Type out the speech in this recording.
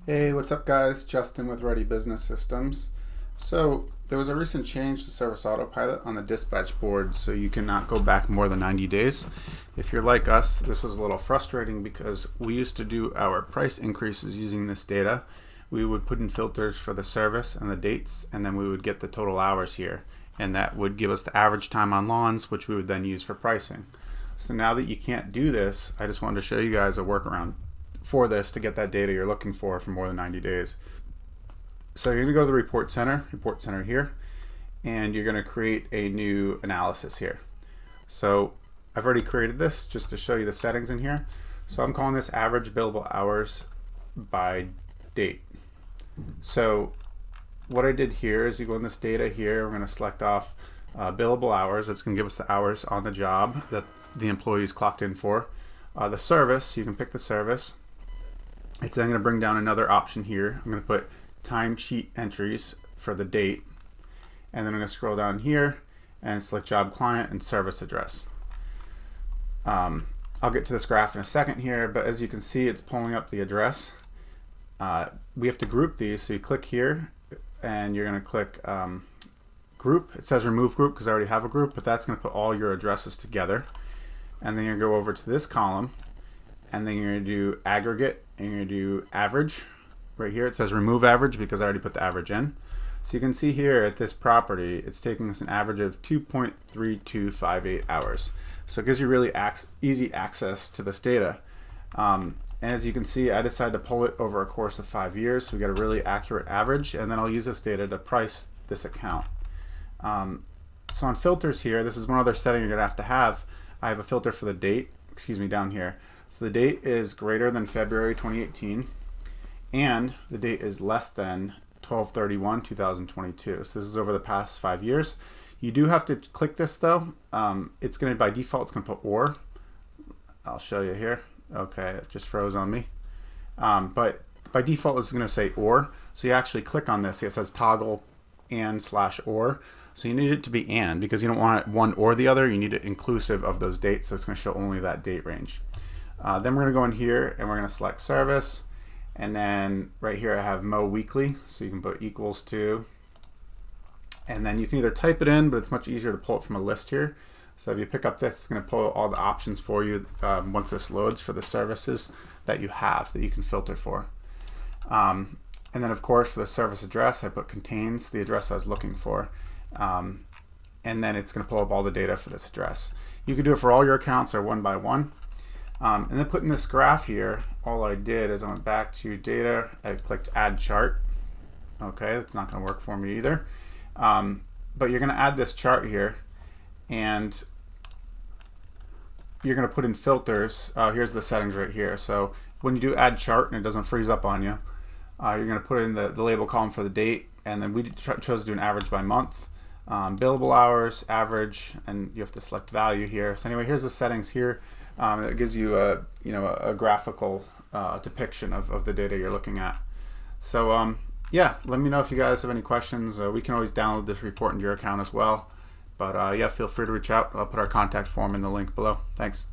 Hey, what's up guys? Justin with Ready Business Systems. So there was a recent change to Service Autopilot on the dispatch board, so you cannot go back more than 90 days. If you're like us, this was a little frustrating because we used to do our price increases using this data. We would put in filters for the service and the dates, and then we would get the total hours here. And that would give us the average time on lawns, which we would then use for pricing. So now that you can't do this, I just wanted to show you guys a workaround for this to get that data you're looking for more than 90 days. So you're going to go to the report center here, and you're going to create a new analysis here. So I've already created this just to show you the settings in here. So I'm calling this average billable hours by date. So what I did here is you go in this data here, we're going to select off billable hours. It's going to give us the hours on the job that the employee is clocked in for. The service, you can pick the service. It's then going to bring down another option here. I'm going to put timesheet entries for the date, and then I'm going to scroll down here and select job client and service address. I'll get to this graph in a second here, but as you can see, it's pulling up the address. We have to group these, so you click here and you're going to click group. It says remove group because I already have a group, but that's going to put all your addresses together. And then you're going to go over to this column, and then you're going to do aggregate, and you're going to do average. Right here it says remove average because I already put the average in. So you can see here at this property, it's taking us an average of 2.3258 hours. So it gives you really easy access to this data. And as you can see, I decided to pull it over a course of 5 years, so we get a really accurate average, and then I'll use this data to price this account. So on filters here, this is one other setting you're going to have. I have a filter for the date, down here. So the date is greater than February 2018, and the date is less than 12/31/2022. So this is over the past 5 years. You do have to click this though. It's going to, by default, it's going to put or. I'll show you here. Okay, it just froze on me. But by default, it's going to say or. So you actually click on this. See, it says toggle and/or. So you need it to be and, because you don't want it one or the other. You need it inclusive of those dates, so it's going to show only that date range. Then we're going to go in here and we're going to select service, and then right here I have mow weekly, so you can put equals to, and then you can either type it in, but it's much easier to pull it from a list here. So if you pick up this, it's going to pull all the options for you once this loads for the services that you have that you can filter for. And then of course for the service address, I put contains the address I was looking for. And then it's going to pull up all the data for this address. You can do it for all your accounts or one by one. And then put in this graph here, all I did is I went back to data, I clicked add chart. Okay, that's not going to work for me either. But you're going to add this chart here, and you're going to put in filters. Here's the settings right here. So when you do add chart and it doesn't freeze up on you, you're going to put in the label column for the date, and then we chose to do an average by month. Billable hours, average, and you have to select value here. So anyway, here's the settings here. It gives you a graphical depiction of the data you're looking at. So yeah, let me know if you guys have any questions. We can always download this report into your account as well. But yeah, feel free to reach out. I'll put our contact form in the link below. Thanks.